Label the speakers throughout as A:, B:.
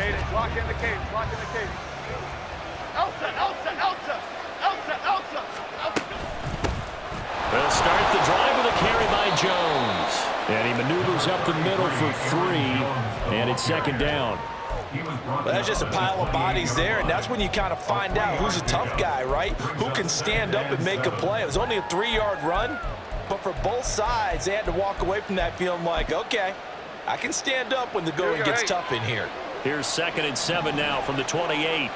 A: Cadence, lock in the cadence, lock in the cadence. Elsa, Elsa, Elsa, Elsa, Elsa, Elsa.
B: They'll start the drive with a carry by Jones. And he maneuvers up the middle for 3, and it's second down.
C: Well, that's just a pile of bodies there, and that's when you kind of find out who's a tough guy, right? Who can stand up and make a play. It was only a 3-yard run, but for both sides, they had to walk away from that feeling like, okay, I can stand up when the going gets tough in here.
B: Here's 2nd and 7 now from the 28.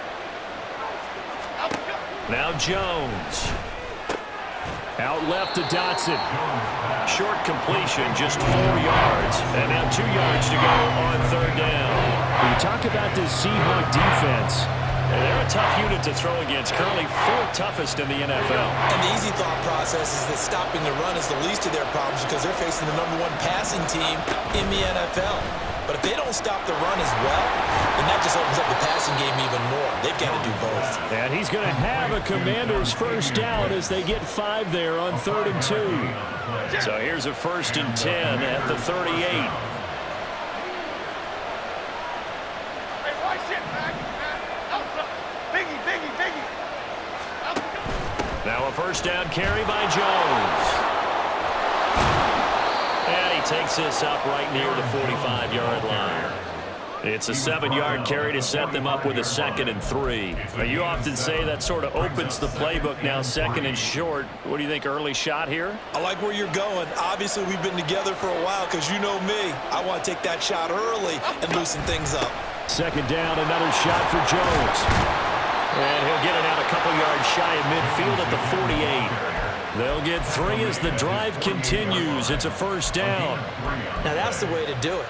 B: Now Jones. Out left to Dotson. Short completion, just 4 yards. And now 2 yards to go on 3rd down. When you talk about this Seahawks defense, they're a tough unit to throw against. Currently 4th toughest in the NFL.
C: And the easy thought process is that stopping the run is the least of their problems because they're facing the #1 passing team in the NFL. But if they don't stop the run as well, then that just opens up the passing game even more. They've got to do both.
B: And he's going to have a Commanders first down as they get 5 there on 3rd and 2. So here's a 1st and 10 at the 38. Now a first down carry by Jones. And he takes this up right near the 45-yard line. It's a 7-yard carry to set them up with a 2nd and 3. Now, you often say that sort of opens the playbook now, 2nd and short. What do you think, early shot here?
C: I like where you're going. Obviously, we've been together for a while because you know me. I want to take that shot early and loosen things up. 2nd down, another shot for Jones. And he'll get it out a couple yards shy of midfield at the 48. They'll get 3 as the drive continues. It's a first down. Now that's the way to do it.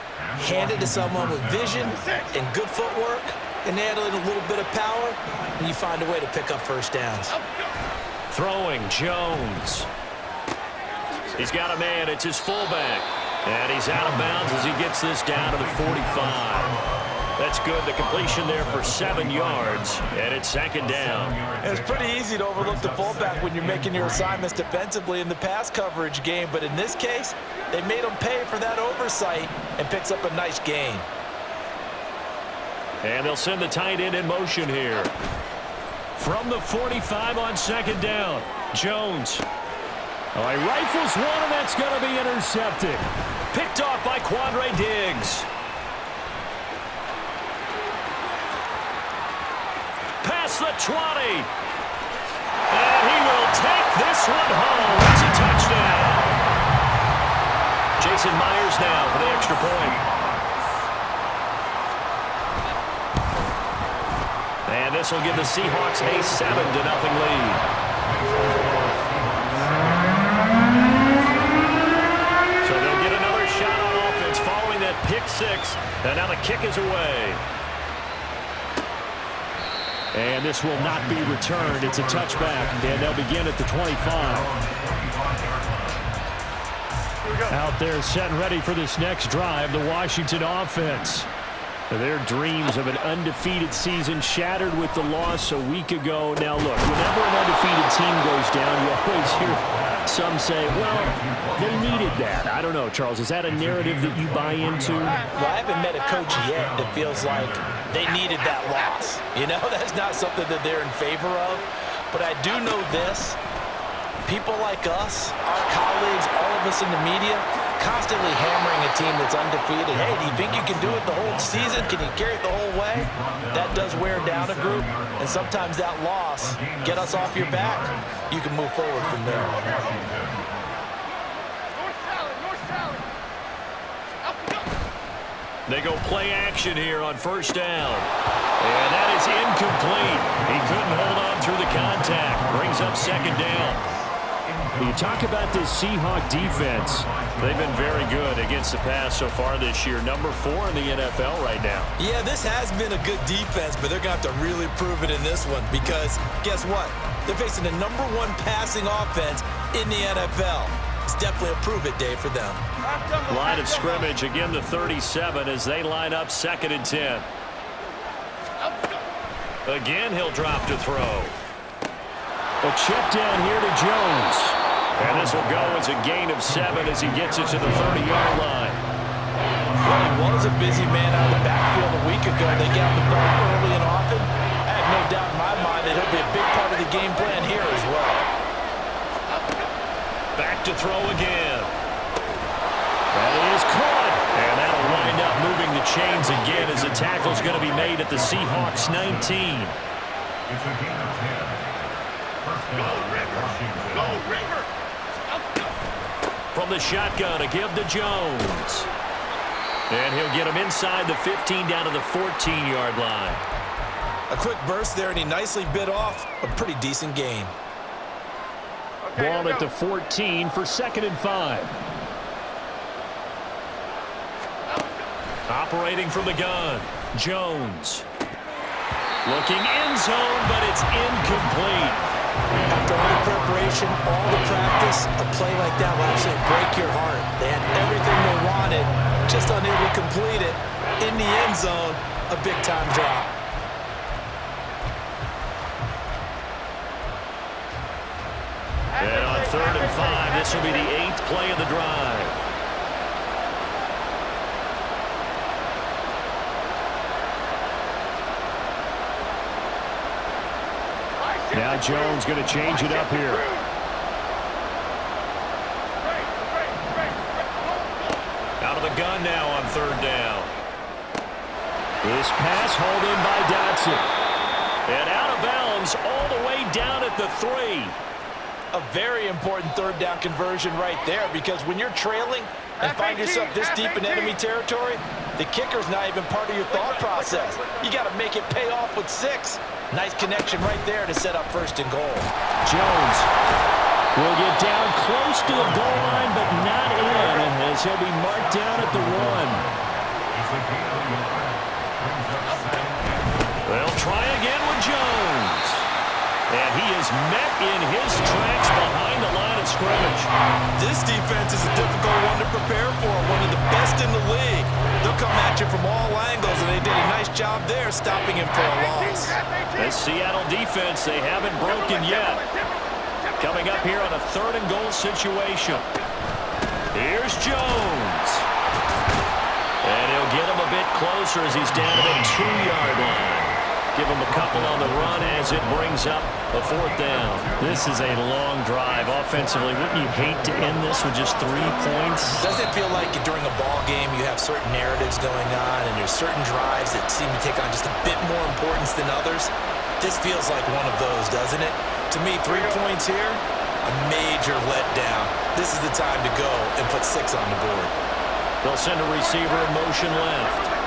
C: Hand it to someone with vision and good footwork, and add a little bit of power, and you find a way to pick up first downs.
B: Throwing, Jones. He's got a man. It's his fullback. And he's out of bounds as he gets this down to the 45. That's good. The completion there for 7 yards, and it's 2nd down.
C: It's pretty easy to overlook the fullback when you're making your assignments defensively in the pass coverage game, but in this case, they made him pay for that oversight and picks up a nice gain.
B: And they'll send the tight end in motion here. From the 45 on 2nd down, Jones. Oh, he rifles one, and that's going to be intercepted. Picked off by Quandre Diggs. Past the 20. And he will take this one home. It's a touchdown. Jason Myers now for the extra point. And this will give the Seahawks a 7-0 lead. So they'll get another shot on offense following that pick 6. And now the kick is away. And this will not be returned. It's a touchback, and they'll begin at the 25. Out there set and ready for this next drive, the Washington offense. Their dreams of an undefeated season shattered with the loss a week ago. Now, look, whenever an undefeated team goes down, you always hear some say, well, they needed that. I don't know, Charles. Is that a narrative that you buy into?
C: Well, I haven't met a coach yet that feels like they needed that loss. You know, that's not something that they're in favor of. But I do know this. People like us, our colleagues, all of us in the media, constantly hammering a team that's undefeated. Hey, do you think you can do it the whole season? Can you carry it the whole way? That does wear down a group, and sometimes that loss, get us off your back. You can move forward from there.
B: They go play action here on first down. And that is incomplete. He couldn't hold on through the contact. Brings up 2nd down. When you talk about this Seahawks defense, they've been very good against the pass so far this year. Number 4 in the NFL right now.
C: Yeah, this has been a good defense, but they're going to have to really prove it in this one because guess what? They're facing the #1 passing offense in the NFL. It's definitely a prove-it day for them.
B: Line of scrimmage, again the 37 as they line up 2nd and 10. Again, he'll drop to throw. A check down here to Jones. And this will go as a gain of 7 as he gets it to the 30-yard line.
C: Well, he was a busy man out of the backfield a week ago. They got the ball early and often. I have no doubt in my mind that he'll be a big part of the game plan here as well.
B: Back to throw again. That is caught. And that'll wind up moving the chains again as the tackle's going to be made at the Seahawks 19.
A: It's a game of 10. Go, River! Go, River!
B: From the shotgun, a give to Jones. And he'll get him inside the 15 down to the 14-yard line.
C: A quick burst there, and he nicely bit off a pretty decent gain.
A: Okay,
B: Ball at the 14 for 2nd and 5. Operating from the gun, Jones. Looking end zone, but it's incomplete.
C: After all the preparation, all the practice, a play like that will absolutely break your heart. They had everything they wanted, just unable to complete it. In the end zone, a big-time drop.
B: And on 3rd and 5, this will be the 8th play of the drive. Now Jones going to change it up here. Out of the gun now on 3rd down. This pass hauled in by Dotson. And out of bounds all the way down at the 3.
C: A very important 3rd down conversion right there, because when you're trailing and find yourself this deep in enemy territory, the kicker's not even part of your thought process. You got to make it pay off with 6. Nice connection right there to set up 1st and goal.
B: Jones will get down close to the goal line, but not in, as he'll be marked down at the 1. They'll try again with Jones. And he is met in his tracks behind the line of scrimmage.
C: This defense is a difficult one to prepare for, one of the best in the league. They'll come at you from all angles, and they did a nice job there stopping him for a loss.
B: The Seattle defense, they haven't broken yet. Coming up here on a 3rd and goal situation. Here's Jones. And he'll get him a bit closer as he's down to the 2-yard line. Give him a couple on the run as it brings up a 4th down. This is a long drive offensively. Wouldn't you hate to end this with just 3 points?
C: Doesn't it feel like during a ball game you have certain narratives going on and there's certain drives that seem to take on just a bit more importance than others? This feels like one of those, doesn't it? To me, 3 points here, a major letdown. This is the time to go and put 6 on the board.
B: They'll send a receiver in motion left.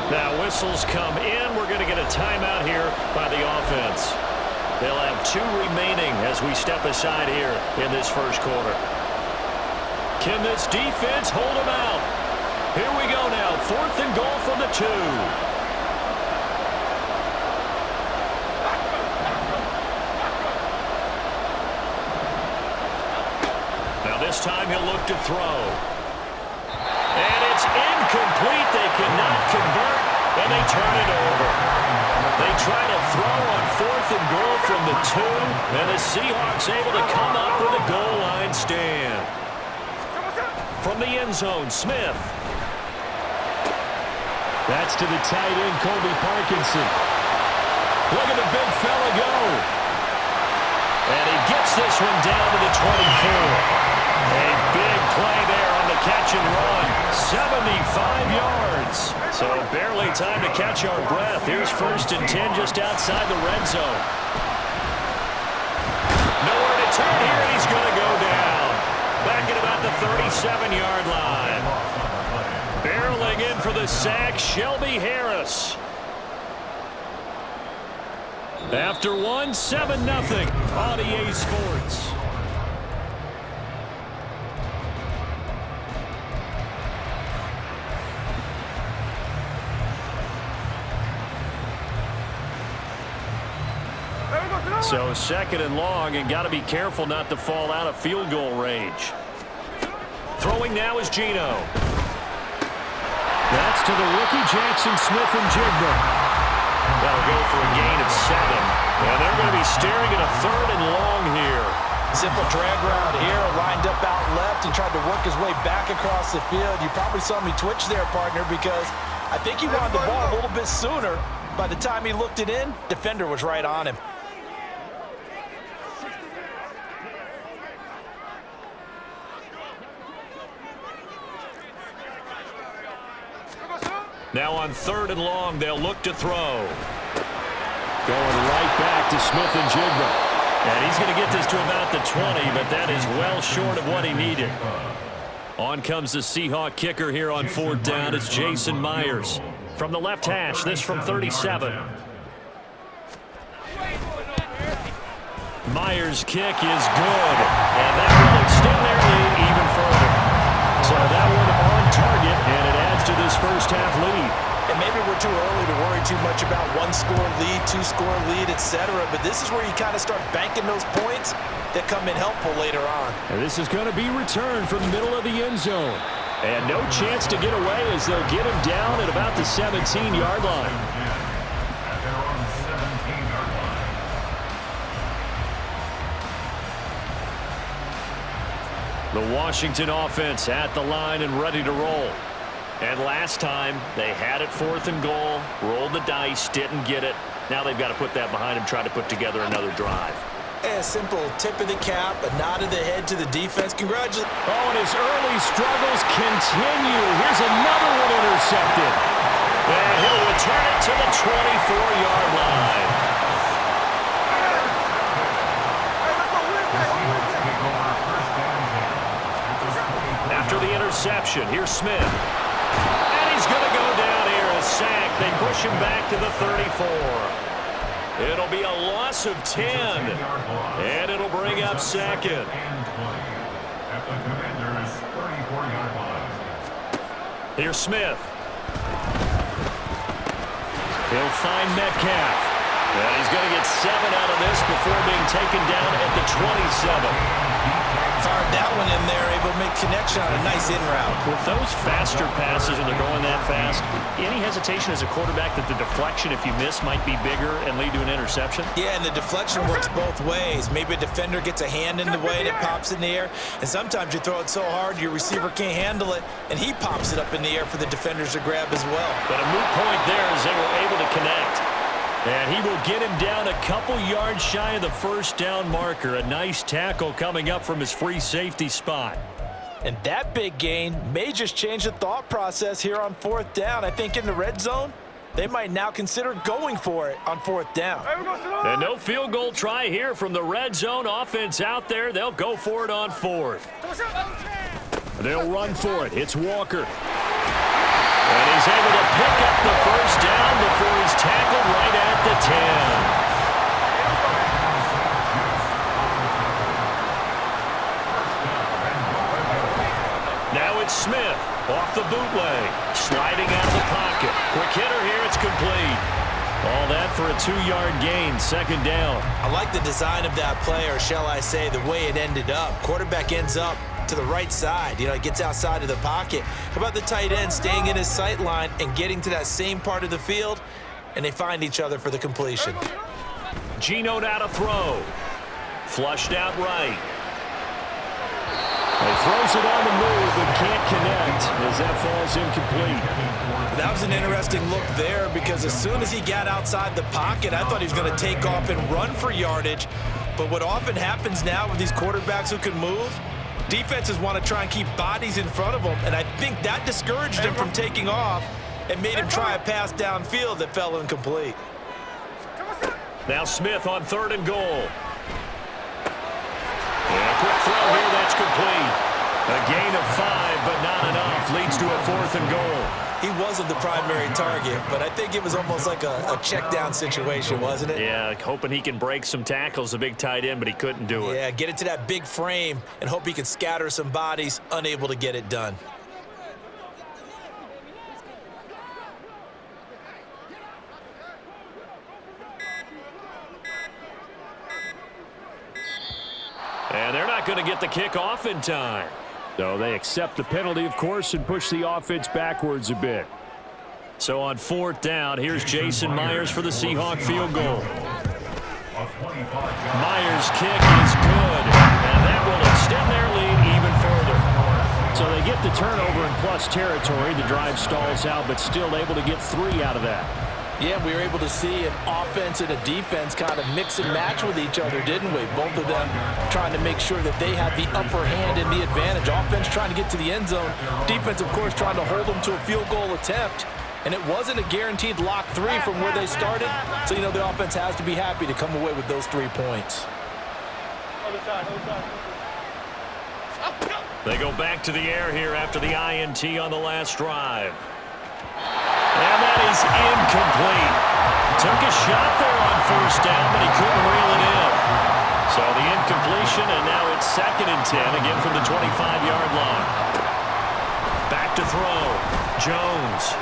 B: Now whistles come in. We're going to get a timeout here by the offense. They'll have 2 remaining as we step aside here in this 1st quarter. Can this defense hold them out? Here we go now. 4th and goal from the 2. Now this time he'll look to throw. And it's incomplete. They cannot convert, and they turn it over. They try to throw on 4th and goal from the 2, and the Seahawks able to come up with a goal line stand. From the end zone, Smith. That's to the tight end, Colby Parkinson. Look at the big fella go. And he gets this one down to the 24. A big play there on the catch and run. 75 yards. So barely time to catch our breath. Here's 1st and 10 just outside the red zone. Nowhere to turn here, and he's going to go down. Back at about the 37-yard line. Barreling in for the sack, Shelby Harris. After 1, 7-0 on EA Sports. So 2nd and long, and got to be careful not to fall out of field goal range. Throwing now is Geno. to the rookie, Jackson Smith and Jigba. They'll go for a gain of 7. And they're going to be staring at a 3rd and long here.
C: Simple drag route here, lined up out left and tried to work his way back across the field. You probably saw me twitch there, partner, because I think he wanted the ball a little bit sooner. By the time he looked it in, defender was right on him.
B: Now on 3rd and long, they'll look to throw. Going right back to Smith and Jigba. And he's going to get this to about the 20, but that is well short of what he needed. On comes the Seahawk kicker here on 4th down. It's Jason Myers. From the left hash, this from 37. Myers' kick is good. And that will extend their lead even further. So that one on target, and it adds to this first half lead.
C: And maybe we're too early to worry too much about 1-score lead, 2-score lead, etc. But this is where you kind of start banking those points that come in helpful later on.
B: And this is going to be returned from the middle of the end zone. And no chance to get away as they'll get him down at about the 17-yard line. The Washington offense at the line and ready to roll. And last time, they had it 4th and goal, rolled the dice, didn't get it. Now they've got to put that behind them, try to put together another drive.
C: A simple tip of the cap, a nod of the head to the defense. Congratulations.
B: Oh, and his early struggles continue. Here's another one intercepted. And he'll return it to the 24-yard line. After the interception, here's Smith. And he's going to go down here, a sack. They push him back to the 34. It'll be a loss of 10. And it'll bring up 2nd. Here's Smith. He'll find Metcalf. And he's going to get 7 out of this before being taken down at the 27.
C: Fired that one in there, able to make connection on a nice in route.
B: With those faster passes and they're going that fast, any hesitation as a quarterback that the deflection, if you miss, might be bigger and lead to an interception?
C: Yeah, and the deflection works both ways. Maybe a defender gets a hand in the way and it pops in the air, and sometimes you throw it so hard your receiver can't handle it, and he pops it up in the air for the defenders to grab as well.
B: But a moot point there as they were able to connect. And he will get him down a couple yards shy of the first down marker. A nice tackle coming up from his free safety spot.
C: And that big gain may just change the thought process here on 4th down. I think in the red zone, they might now consider going for it on 4th down.
B: And no field goal try here from the red zone offense out there. They'll go for it on 4th. They'll run for it. It's Walker. And he's able to pick up the first down before he's tackled right at the 10. Now it's Smith off the bootleg, sliding out of the pocket. Quick hitter here, it's complete. All that for a 2-yard gain, 2nd down.
C: I like the design of that play, or shall I say the way it ended up. Quarterback ends up to the right side. You know, it gets outside of the pocket. How about the tight end staying in his sight line and getting to that same part of the field, and they find each other for the completion.
B: Geno now to throw. Flushed out right. He throws it on the move but can't connect as that falls incomplete.
C: That was an interesting look there because as soon as he got outside the pocket, I thought he was going to take off and run for yardage. But what often happens now with these quarterbacks who can move, defenses want to try and keep bodies in front of them, and I think that discouraged him from taking off and made him try a pass downfield that fell incomplete.
B: Now Smith on 3rd and goal. And a quick throw here, that's complete. A gain of 5, but not enough. Leads to a 4th and goal.
C: He wasn't the primary target, but I think it was almost like a check down situation, wasn't it?
B: Yeah, hoping he can break some tackles, a big tight end, but he couldn't do it.
C: Yeah, get it to that big frame and hope he can scatter some bodies, unable to get it done.
B: And they're not going to get the kick off in time. So they accept the penalty, of course, and push the offense backwards a bit. So on 4th down, here's Jason Myers for the Seahawk field goal. Myers' kick is good, and that will extend their lead even further. So they get the turnover in plus territory. The drive stalls out, but still able to get 3 out of that.
D: Yeah, we were able to see an offense and a defense kind of mix and match with each other, didn't we? Both of them trying to make sure that they had the upper hand and the advantage. Offense trying to get to the end zone. Defense, of course, trying to hold them to a field goal attempt. And it wasn't a guaranteed lock 3 from where they started. So, you know, the offense has to be happy to come away with those 3 points.
B: They go back to the air here after the INT on the last drive. And that is incomplete. Took a shot there on 1st down, but he couldn't reel it in. So the incompletion, and now it's 2nd and 10, again from the 25-yard line. Back to throw. Jones.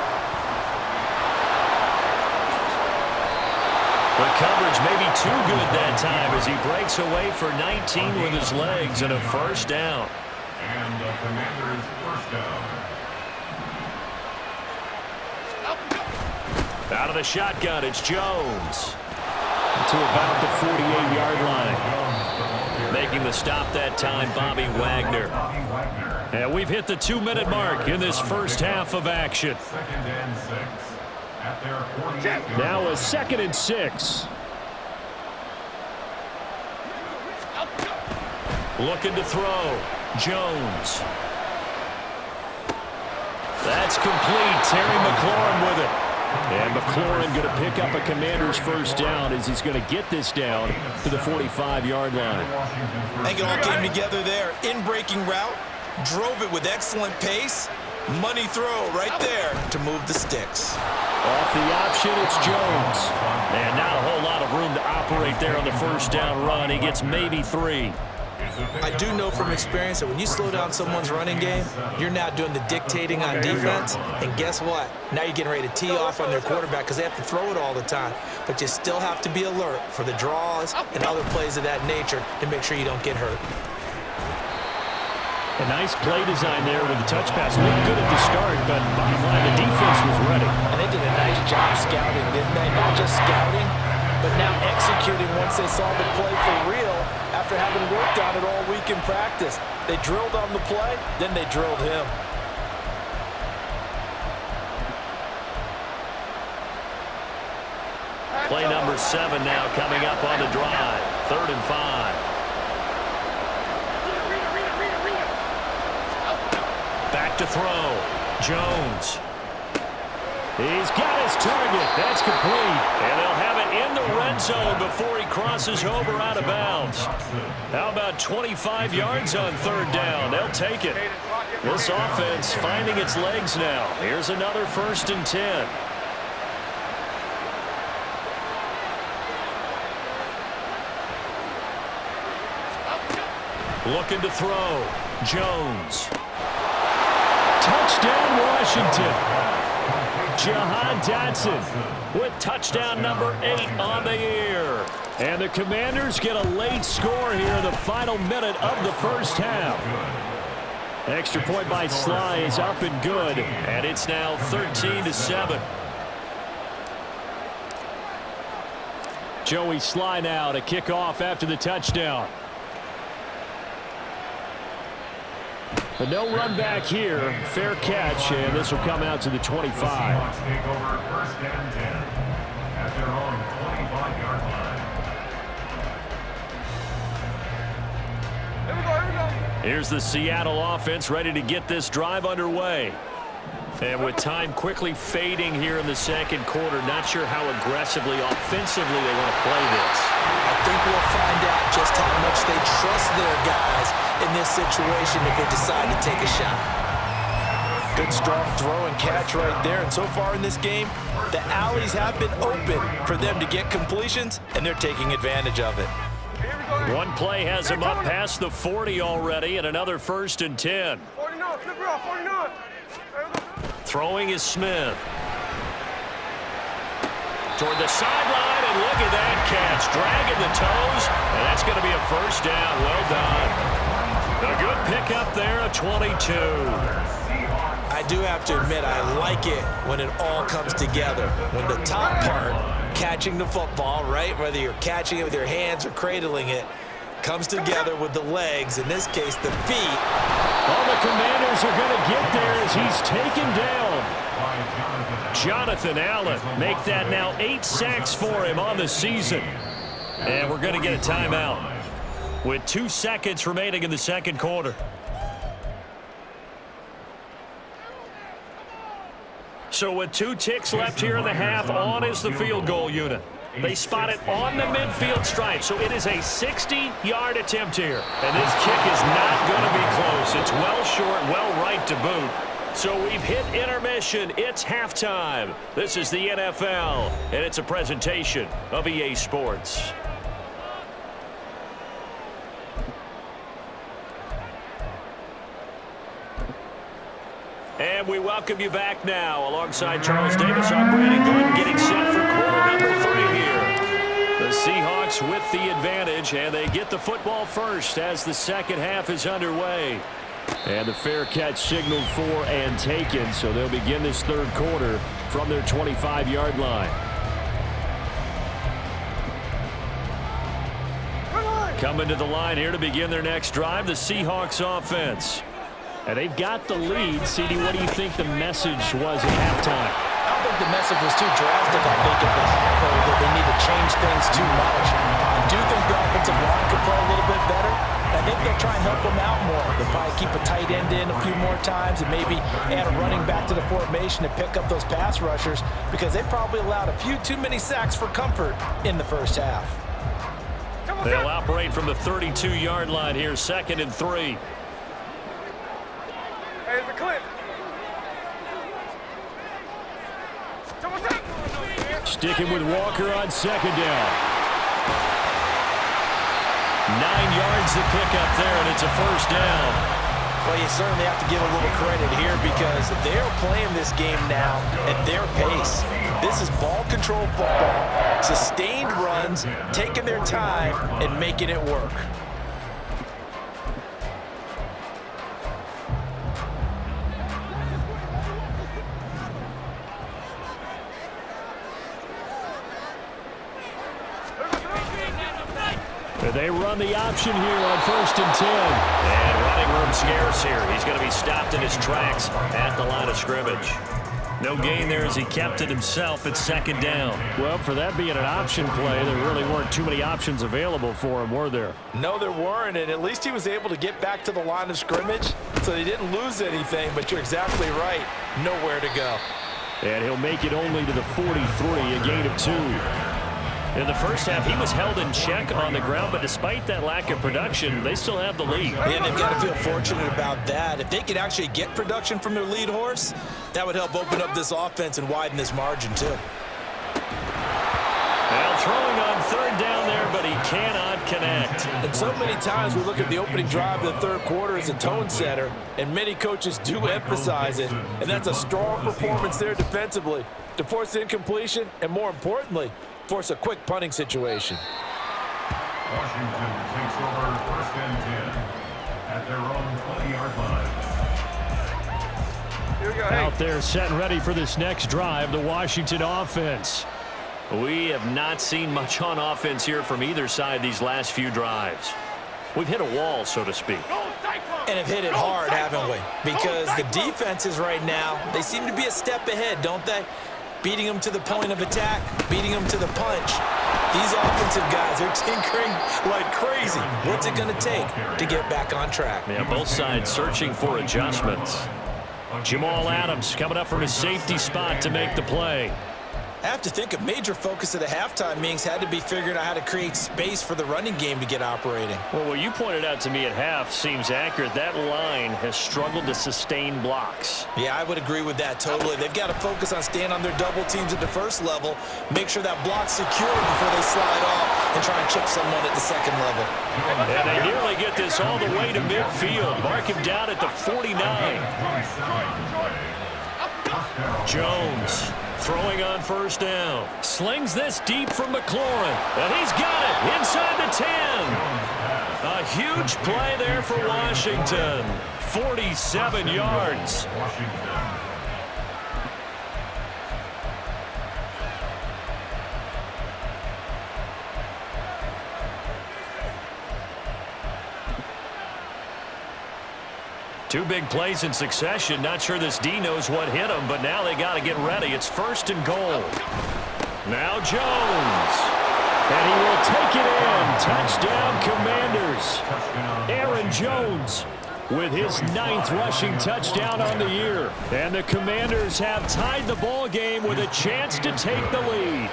B: The coverage may be too good that time as he breaks away for 19 with his legs and a 1st down.
E: And the Commanders' 1st down.
B: Out of the shotgun, it's Jones. To about the 48-yard line. Making the stop that time, Bobby Wagner. And we've hit the 2-minute mark in this first half of action.
E: 2nd and 6. At their 48.
B: Now a 2nd and 6. Looking to throw. Jones. That's complete. Terry McLaurin with it. And McLaurin going to pick up a Commander's 1st down as he's going to get this down to the 45-yard line.
C: I think it all came together there. In-breaking route, drove it with excellent pace. Money throw right there to move the sticks.
B: Off the option, it's Jones. And not a whole lot of room to operate there on the 1st down run. He gets maybe 3.
D: I do know from experience that when you slow down someone's running game, you're now doing the dictating on defense. And guess what? Now you're getting ready to tee off on their quarterback because they have to throw it all the time. But you still have to be alert for the draws and other plays of that nature to make sure you don't get hurt.
B: A nice play design there with the touch pass. Looked good at the start, but bottom line, the defense was ready.
D: And they did a nice job scouting, didn't they? Not just scouting, but now executing once they saw the play for real after having worked on it all week in practice. They drilled on the play, then they drilled him.
B: Play number 7 now coming up on the drive. 3rd and 5. Back to throw. Jones. He's got his target. That's complete. And they'll have it in the red zone before he crosses over out of bounds. How about 25 yards on 3rd down? They'll take it. This offense finding its legs now. Here's another 1st and 10. Looking to throw. Jones. Touchdown, Washington. Jahan Dotson with touchdown number 8 on the year. And the Commanders get a late score here in the final minute of the 1st half. Extra point by Sly is up and good, and it's now 13-7. Joey Sly now to kick off after the touchdown. A no run back here. Fair catch, and this will come out to the 25.
E: Seahawks take over 1st and 10 at their own 25-yard line.
A: Here we go.
B: Here's the Seattle offense ready to get this drive underway. And with time quickly fading here in the 2nd quarter, not sure how aggressively, offensively they want to play this.
D: I think we'll find out just how much they trust their guys in this situation if they decide to take a shot. Good strong throw and catch right there. And so far in this game, the alleys have been open for them to get completions, and they're taking advantage of it.
B: One play has him up past the 40 already, and another 1st and 10.
A: 49, flip it off, 49.
B: Throwing is Smith. Toward the sideline, and look at that catch. Dragging the toes, and that's going to be a 1st down. Well done. A good pickup there, a 22.
D: I
C: do have to admit, I like it when it all comes together. When the top part, catching the football, right, whether you're catching it with your hands or cradling it, comes together with the legs, in this case, the feet.
B: All the Commanders are going to get there as he's taken down. Jonathan Allen, make that now 8 sacks for him on the season. And we're going to get a timeout with 2 seconds remaining in the second quarter. So with 2 ticks left here in the half, on is the field goal unit. They spot it on the midfield stripe, so it is a 60-yard attempt here. And this kick is not going to be close. It's well short, well right to boot. So we've hit intermission. It's halftime. This is the NFL, and it's a presentation of EA Sports. And we welcome you back now. Alongside Charles Davis, I'm Brandon Gordon, getting set for quarter number 3 here. The Seahawks with the advantage, and they get the football first as the second half is underway. And the fair catch signaled for and taken, so they'll begin this third quarter from their 25-yard line. Coming to the line here to begin their next drive, the Seahawks offense. And they've got the lead. CD, what do you think the message was at halftime?
D: I don't think the message was too drastic. I think it was that they need to change things too much. I do think the offensive line could play a little bit better. I think they'll try and help them out more. They'll probably keep a tight end in a few more times and maybe add a running back to the formation to pick up those pass rushers, because they probably allowed a few too many sacks for comfort in the first half.
B: They'll operate from the 32-yard line here, 2nd and 3.
A: Hey, it's a clip.
B: Sticking with Walker on 2nd down. 9 yards to pick up there, and it's a first down.
D: Well, you certainly have to give a little credit here because they're playing this game now at their pace. This is ball control football, sustained runs, taking their time, and making it work.
B: They run the option here on 1st and 10. And running room scarce here. He's going to be stopped in his tracks at the line of scrimmage. No gain there as he kept it himself at 2nd down. Well, for that being an option play, there really weren't too many options available for him, were there?
D: No, there weren't, and at least he was able to get back to the line of scrimmage, so he didn't lose anything, but you're exactly right. Nowhere to go.
B: And he'll make it only to the 43, a gain of 2. In the first half, he was held in check on the ground, but despite that lack of production, they still have the lead.
C: And they've got to feel fortunate about that. If they could actually get production from their lead horse, that would help open up this offense and widen this margin, too.
B: Well, throwing on 3rd down there, but he cannot connect.
D: And so many times we look at the opening drive of the third quarter as a tone setter, and many coaches do emphasize it, and that's a strong performance there defensively to force incompletion and, more importantly, force a quick punting situation.
E: Washington takes over 1st and 10 at their own 20-yard line.
A: Here we go.
B: Out there set and ready for this next drive, the Washington offense. We have not seen much on offense here from either side these last few drives. We've hit a wall, so to speak.
C: And have hit it hard, haven't we? Because the defenses right now, they seem to be a step ahead, don't they? Beating them to the point of attack, beating them to the punch. These offensive guys are tinkering like crazy. What's it going to take to get back on track?
B: Yeah, both sides searching for adjustments. Jamal Adams coming up from his safety spot to make the play.
C: I have to think a major focus of the halftime meetings had to be figuring out how to create space for the running game to get operating.
B: Well, what you pointed out to me at half seems accurate. That line has struggled to sustain blocks.
C: Yeah, I would agree with that totally. They've got to focus on staying on their double teams at the first level, make sure that block's secure before they slide off and try and chip someone at the second level.
B: And they nearly get this all the way to midfield. Mark him down at the 49. Jones throwing on 1st down. Slings this deep from McLaurin. And he's got it inside the 10. A huge play there for Washington. 47 yards.
E: Washington.
B: Two big plays in succession. Not sure this D knows what hit him, but now they got to get ready. It's 1st and goal. Now Jones. And he will take it in. Touchdown, Commanders. Aaron Jones with his 9th rushing touchdown on the year. And the Commanders have tied the ball game with a chance to take the lead.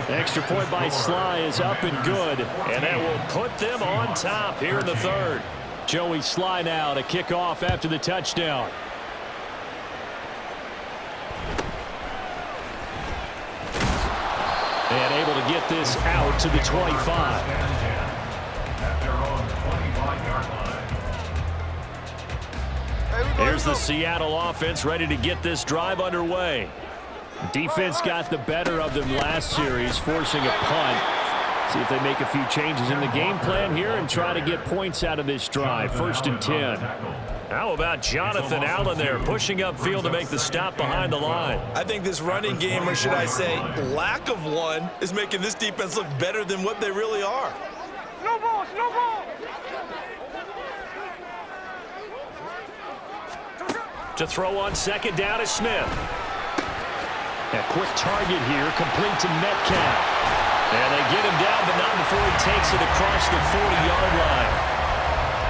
B: Extra point by Sly is up and good, and that will put them on top here in the 3rd. Joey Sly now to kick off after the touchdown. And able to get this out to the 25.
E: At their own 25-yard line.
B: Here's the Seattle offense ready to get this drive underway. Defense got the better of them last series, forcing a punt. See if they make a few changes in the game plan here and try to get points out of this drive. 1st and 10. How about Jonathan Allen there, pushing upfield to make the stop behind the line?
C: I think this running game, or should I say lack of one, is making this defense look better than what they really are.
A: No ball, no ball.
B: To throw on 2nd down is Smith. A quick target here, complete to Metcalf. And they get him down, but not before he takes it across the 40-yard line.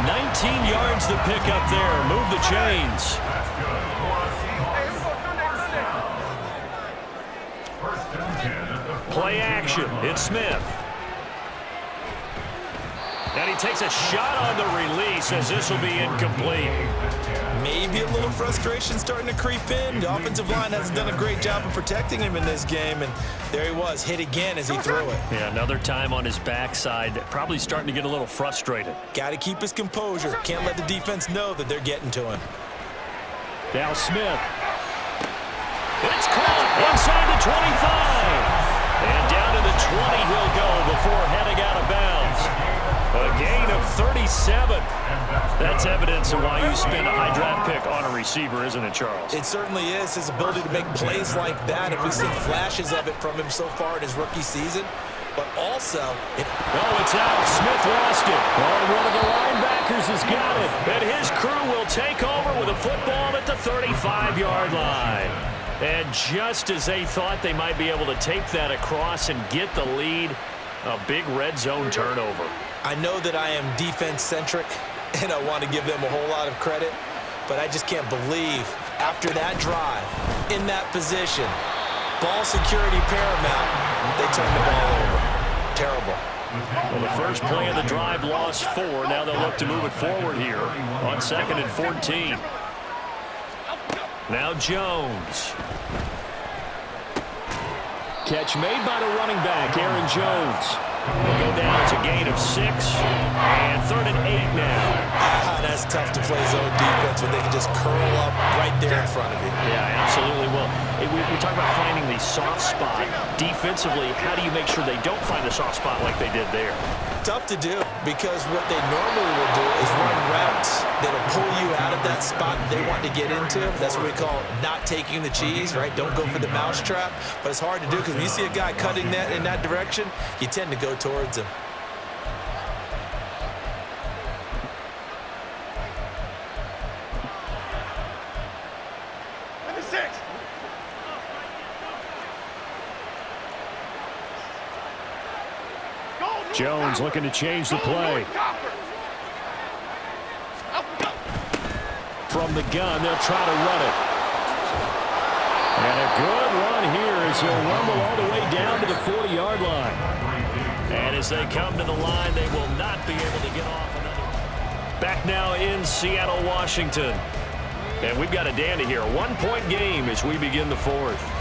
B: 19 yards to pick up there. Move the chains.
E: That's good for a Seahawks. First and 10 at the
B: Play action. It's Smith. And he takes a shot on the release as this will be incomplete.
C: Maybe a little frustration starting to creep in. The offensive line hasn't done a great job of protecting him in this game, and there he was, hit again as he threw it.
B: Yeah, another time on his backside, probably starting to get a little frustrated.
C: Got to keep his composure. Can't let the defense know that they're getting to him.
B: Now Smith. It's caught inside the 25. And down to the 20 he'll go before heading out of bounds. A gain of 37. That's evidence of why you spend a high draft pick on a receiver, isn't it, Charles?
C: It certainly is. His ability to make plays like that, and we've seen flashes of it from him so far in his rookie season. But also,
B: it's out. Smith lost it. Oh, one of the linebackers has got it. And his crew will take over with a football at the 35-yard line. And just as they thought they might be able to take that across and get the lead, a big red zone turnover.
C: I know that I am defense-centric, and I want to give them a whole lot of credit, but I just can't believe after that drive, in that position, ball security paramount, they turned the ball over. Terrible.
B: Well, the first play of the drive lost 4. Now they'll look to move it forward here on 2nd and 14. Now Jones. Catch made by the running back, Aaron Jones. Will go down. It's a gain of 6. And 3rd and 8 now.
C: That's tough to play zone defense when they can just curl up right there in front of you.
B: Yeah, absolutely. Well, we talk about finding the soft spot. Defensively, how do you make sure they don't find the soft spot like they did there?
C: Tough to do, because what they normally will do is run routes that'll pull you out of that spot they want to get into. That's what we call not taking the cheese, right? Don't go for the mousetrap. But it's hard to do because when you see a guy cutting that in that direction, you tend to go towards him.
B: Jones looking to change the play. From the gun, they'll try to run it. And a good run here as he'll rumble all the way down to the 40-yard line. And as they come to the line, they will not be able to get off another. Back now in Seattle, Washington. And we've got a dandy here. A 1-point game as we begin the 4th.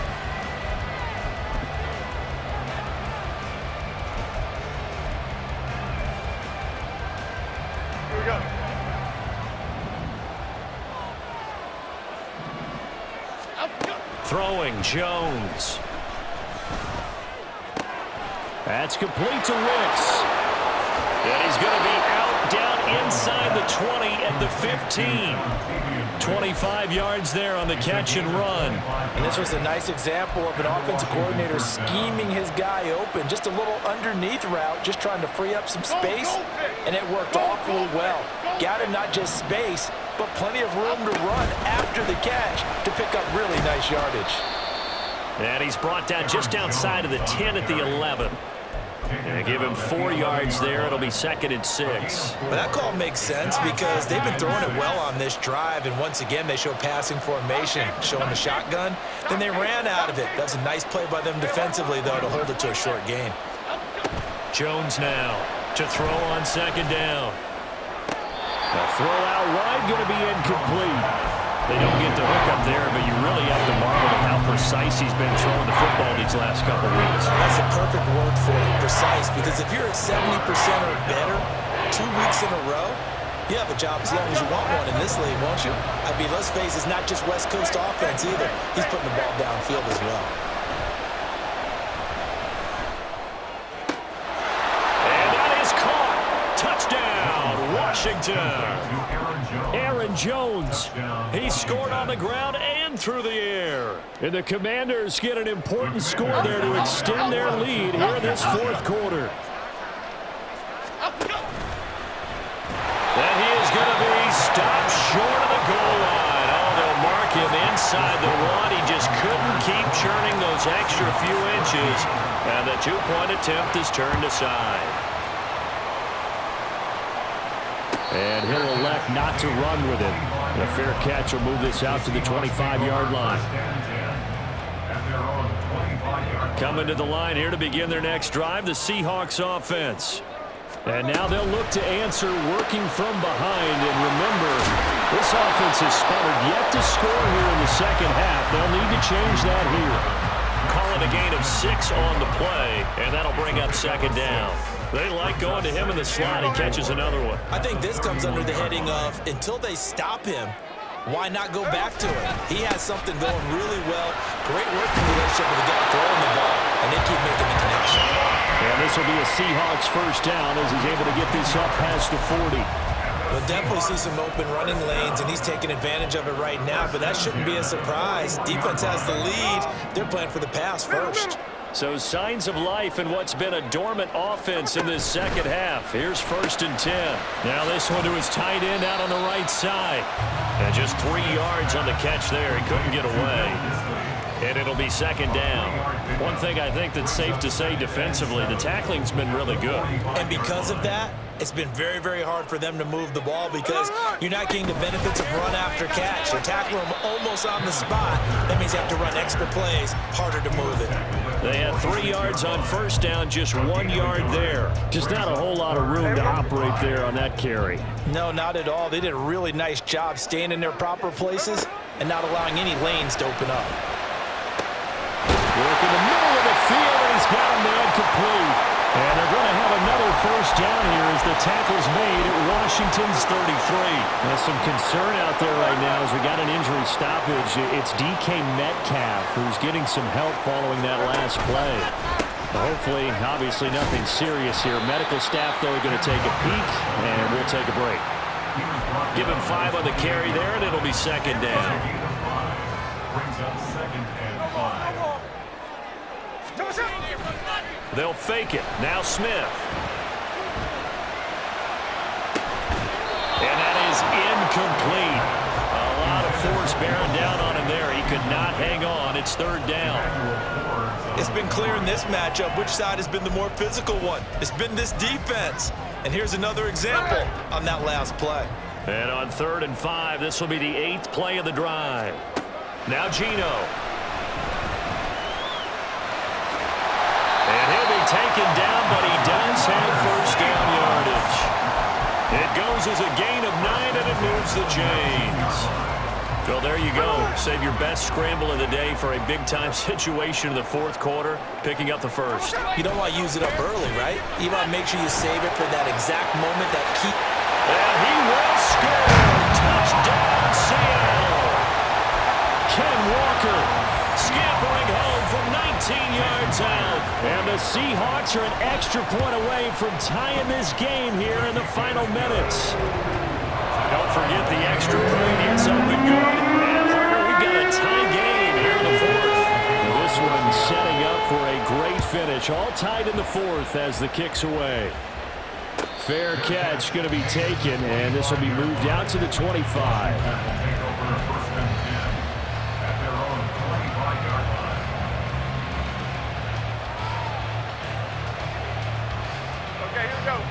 B: Throwing, Jones. That's complete to Wicks. And he's going to be out down inside the 20 at the 15. 25 yards there on the catch and run.
D: And this was a nice example of an offensive coordinator scheming his guy open. Just a little underneath route, just trying to free up some space, and it worked awfully well. Got him not just space, but plenty of room to run after the catch to pick up really nice yardage.
B: And he's brought down just outside of the 10 at the 11. And give him 4 yards there. It'll be 2nd and 6.
C: But that call makes sense because they've been throwing it well on this drive, and once again they show passing formation, showing the shotgun. Then they ran out of it. That's a nice play by them defensively, though, to hold it to a short gain.
B: Jones now to throw on 2nd down. A throw out wide, going to be incomplete. They don't get the hook up there, but you really have to marvel at how precise he's been throwing the football these last couple weeks.
C: That's a perfect word for it, precise, because if you're at 70% or better 2 weeks in a row, you have a job as long as you want one in this league, won't you? I mean, let's face it, it's not just West Coast offense either. He's putting the ball downfield as well.
B: And that is caught. Touchdown, Washington. Aaron Jones, he scored on the ground and through the air. And the Commanders get an important score there to extend their lead here in this 4th quarter. And he is going to be stopped short of the goal line. Oh, they'll mark him inside the 1. He just couldn't keep churning those extra few inches. And the 2-point attempt is turned aside. And he'll elect not to run with it. And a fair catch will move this out to the 25-yard line. Coming to the line here to begin their next drive, the Seahawks offense. And now they'll look to answer working from behind. And remember, this offense has sputtered yet to score here in the second half. They'll need to change that here. Call it a gain of 6 on the play, and that'll bring up 2nd down. They like going to him in the slot. He catches another one.
C: I think this comes under the heading of, until they stop him, why not go back to him? He has something going really well. Great working relationship with the guy throwing the ball, and they keep making the connection.
B: And this will be a Seahawks 1st down as he's able to get this up past the 40.
C: We'll definitely see some open running lanes, and he's taking advantage of it right now, but that shouldn't be a surprise. Defense has the lead. They're playing for the pass first.
B: So signs of life in what's been a dormant offense in this second half. Here's 1st and 10. Now this one to his tight end out on the right side. And just 3 yards on the catch there. He couldn't get away. And it'll be 2nd down. One thing I think that's safe to say defensively, the tackling's been really good.
C: And because of that, it's been very, very hard for them to move the ball because you're not getting the benefits of run after catch. They're tackling them almost on the spot. That means you have to run extra plays, harder to move it.
B: They had 3 yards on 1st down, just 1 yard there. Just not a whole lot of room to operate there on that carry.
D: No, not at all. They did a really nice job staying in their proper places and not allowing any lanes to open up.
B: Work in the middle of the field, and he's got a man complete. And they're going to have another 1st down here as the tackle's made at Washington's 33. There's some concern out there right now as we got an injury stoppage. It's DK Metcalf who's getting some help following that last play. Hopefully, obviously nothing serious here. Medical staff, though, are going to take a peek, and we'll take a break. Give him 5 on the carry there, and it'll be 2nd down.
E: Brings up 2nd and 5.
B: They'll fake it. Now Smith. And that is incomplete. A lot of force bearing down on him there. He could not hang on. It's 3rd down.
C: It's been clear in this matchup which side has been the more physical one. It's been this defense. And here's another example on that last play.
B: And on 3rd and 5, this will be the 8th play of the drive. Now Geno. And he'll be taken down, but he does have 1st down yardage. It goes as a gain of 9, and it moves the chains. Well, there you go. Save your best scramble of the day for a big-time situation in the 4th quarter, picking up the 1st.
C: You don't want to use it up early, right? You want to make sure you save it for that exact moment, that key.
B: And he will score. Touchdown, Seattle. Ken Walker Scampering home from 19 yards out. And the Seahawks are an extra point away from tying this game here in the final minutes. Don't forget the extra point. It's up and good. And partner, we've got a tie game here in the fourth. This one setting up for a great finish. All tied in the fourth as the kick's away. Fair catch going to be taken, and this will be moved out to the 25.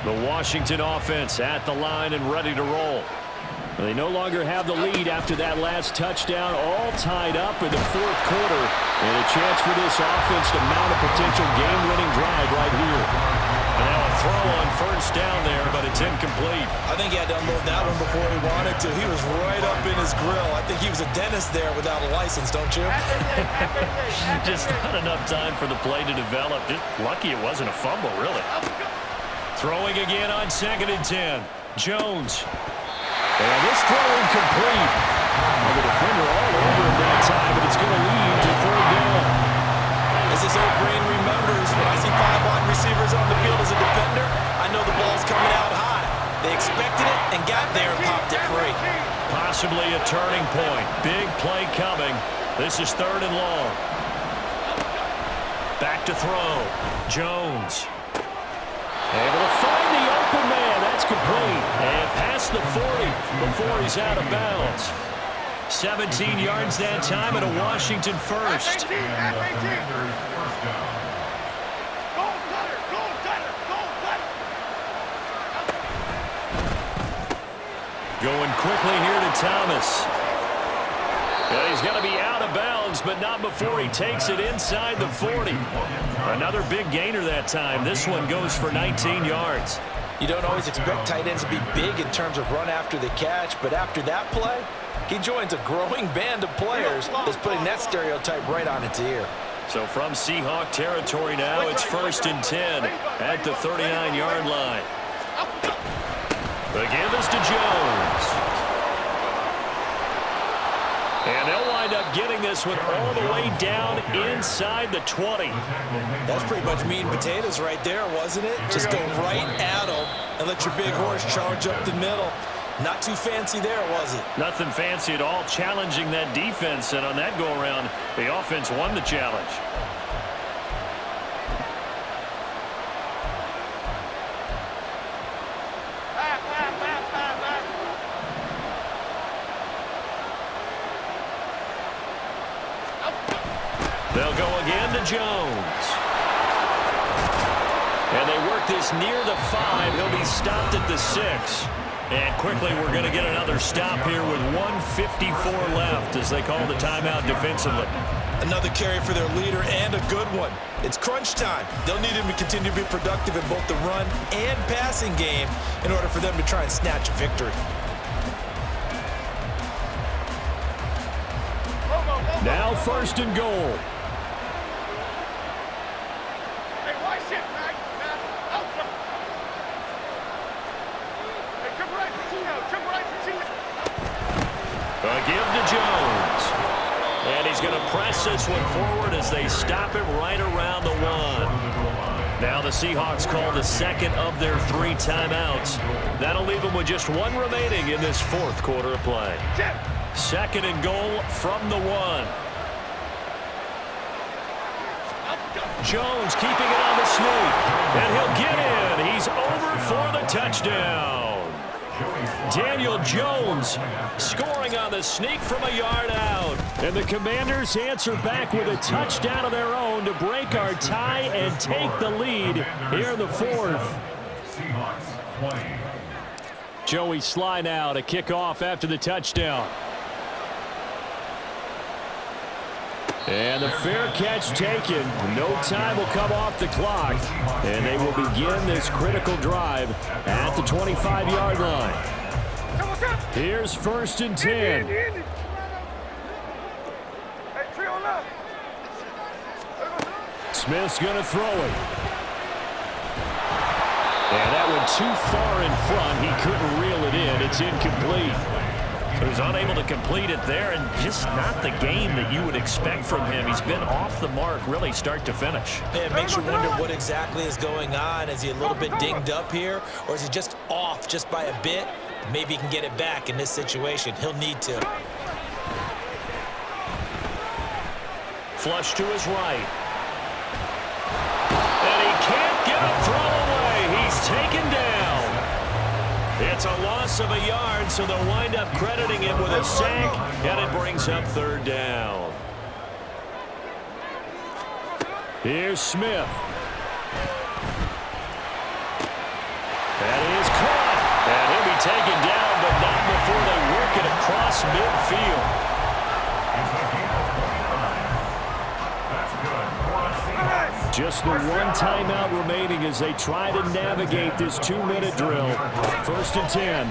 B: The Washington offense at the line and ready to roll. They no longer have the lead after that last touchdown, all tied up in the fourth quarter, and a chance for this offense to mount a potential game-winning drive right here. And now a throw on first down there, but it's incomplete.
C: I think he had to unload that one before he wanted to. He was right up in his grill. I think he was a dentist there without a license, don't you?
B: Just not enough time for the play to develop. Just lucky it wasn't a fumble, really. Throwing again on 2nd and 10. Jones. And this throw incomplete. Well, the defender all over him that time, but it's going to lead to 3rd down.
C: As his old brain remembers, when I see 5 wide receivers on the field as a defender, I know the ball's coming out high. They expected it and got there and popped it free.
B: Possibly a turning point. Big play coming. This is 3rd and long. Back to throw. Jones. Able to find the open man. That's complete. And past the 40 before he's out of bounds. 17 yards that time and a Washington first. Going quickly here to Thomas. Yeah, he's going to be out of bounds, but not before he takes it inside the 40. Another big gainer that time. This one goes for 19 yards.
D: You don't always expect tight ends to be big in terms of run after the catch, but after that play, he joins a growing band of players that's putting that stereotype right on its ear.
B: So from Seahawk territory now, it's 1st and 10 at the 39-yard line. The give is to Jones. And they'll wind up getting this one all the way down inside the 20.
C: That's pretty much meat and potatoes right there, wasn't it? Just go right at them and let your big horse charge up the middle. Not too fancy there, was it?
B: Nothing fancy at all, challenging that defense. And on that go-around, the offense won the challenge. They'll go again to Jones. And they work this near the 5. He'll be stopped at the 6. And quickly we're going to get another stop here with 1:54 left as they call the timeout defensively.
C: Another carry for their leader and a good one. It's crunch time. They'll need him to continue to be productive in both the run and passing game in order for them to try and snatch a victory.
B: Now 1st and goal. A give to Jones. And he's going to press this one forward as they stop him right around the 1. Now the Seahawks call the 2nd of their 3 timeouts. That'll leave them with just 1 remaining in this 4th quarter of play. 2nd and goal from the 1. Jones keeping it on the sneak. And he'll get in. He's over for the touchdown. Daniel Jones scoring on the sneak from a yard out. And the Commanders answer back with a touchdown of their own to break our tie and take the lead here in the 4th. Joey Sly now to kick off after the touchdown. And the fair catch taken. No time will come off the clock. And they will begin this critical drive at the 25-yard line. Here's 1st and 10. Smith's going to throw it. And that one too far in front. He couldn't reel it in. It's incomplete. Who's unable to complete it there, and just not the game that you would expect from him. He's been off the mark really start to finish.
D: Yeah, it makes you wonder what exactly is going on. Is he a little bit dinged up here, or is he just off just by a bit? Maybe he can get it back in this situation. He'll need to.
B: Flush to his right. And he can't get a throw away. He's taken down. It's a loss of a yard, so they'll wind up crediting him with a sack, and it brings up third down. Here's Smith. That is caught. And he'll be taken down, but not before they work it across midfield. Just the one timeout remaining as they try to navigate this 2-minute drill. 1st and 10.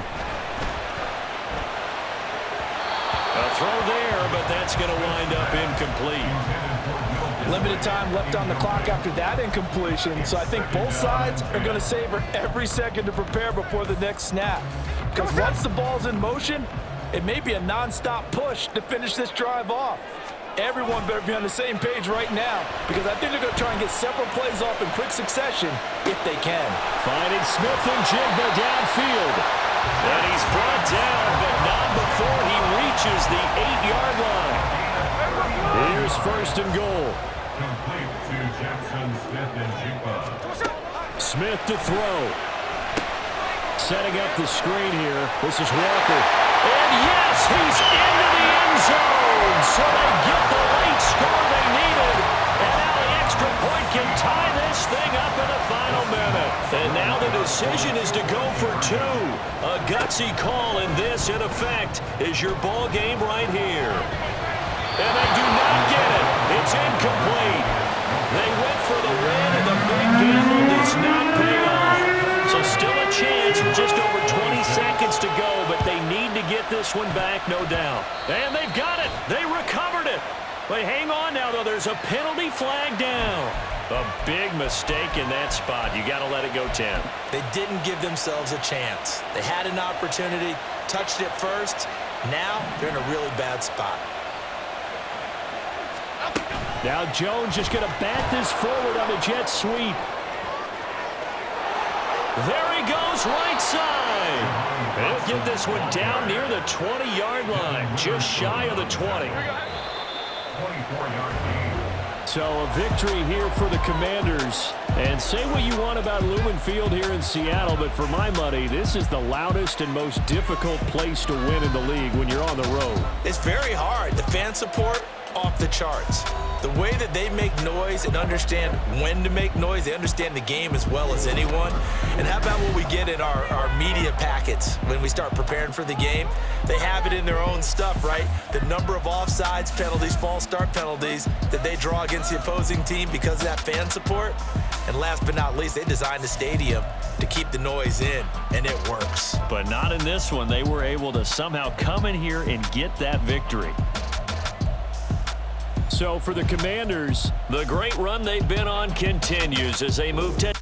B: A throw there, but that's going to wind up incomplete.
D: Limited time left on the clock after that incompletion, so I think both sides are going to savor every second to prepare before the next snap. Because once the ball's in motion, it may be a non-stop push to finish this drive off. Everyone better be on the same page right now, because I think they're going to try and get several plays off in quick succession if they can.
B: Finding Smith and Jigba downfield. And he's brought down, but not before he reaches the 8-yard line. Here's 1st and goal.
E: Complete to Jackson, Smith, and Jigba.
B: Smith to throw. Setting up the screen here. This is Walker. And yes, he's into the end zone. So they get the late score they needed. And now the extra point can tie this thing up in the final minute. And now the decision is to go for 2. A gutsy call, and this, in effect, is your ball game right here. And they do not get it. It's incomplete. They went for the win, and the big gamble does not pay off. So still a chance with just over 20 seconds to go, but they need to get this one back, no doubt. And they've got it. They recovered it. But hang on now, though. There's a penalty flag down. A big mistake in that spot. You got to let it go 10.
D: They didn't give themselves a chance. They had an opportunity, touched it first. Now they're in a really bad spot.
B: Now Jones just going to bat this forward on a jet sweep. There he goes, right side. He'll get this one down near the 20-yard line, just shy of the 20.
E: 24-yard gain.
B: So a victory here for the Commanders. And say what you want about Lumen Field here in Seattle, but for my money, this is the loudest and most difficult place to win in the league when you're on the road.
D: It's very hard. The fan support, off the charts. The way that they make noise and understand when to make noise, they understand the game as well as anyone. And how about what we get in our media packets when we start preparing for the game? They have it in their own stuff, right? The number of offsides penalties, false start penalties that they draw against the opposing team because of that fan support. And last but not least, they designed the stadium to keep the noise in, and it works.
B: But not in this one. They were able to somehow come in here and get that victory. So for the Commanders, the great run they've been on continues as they move to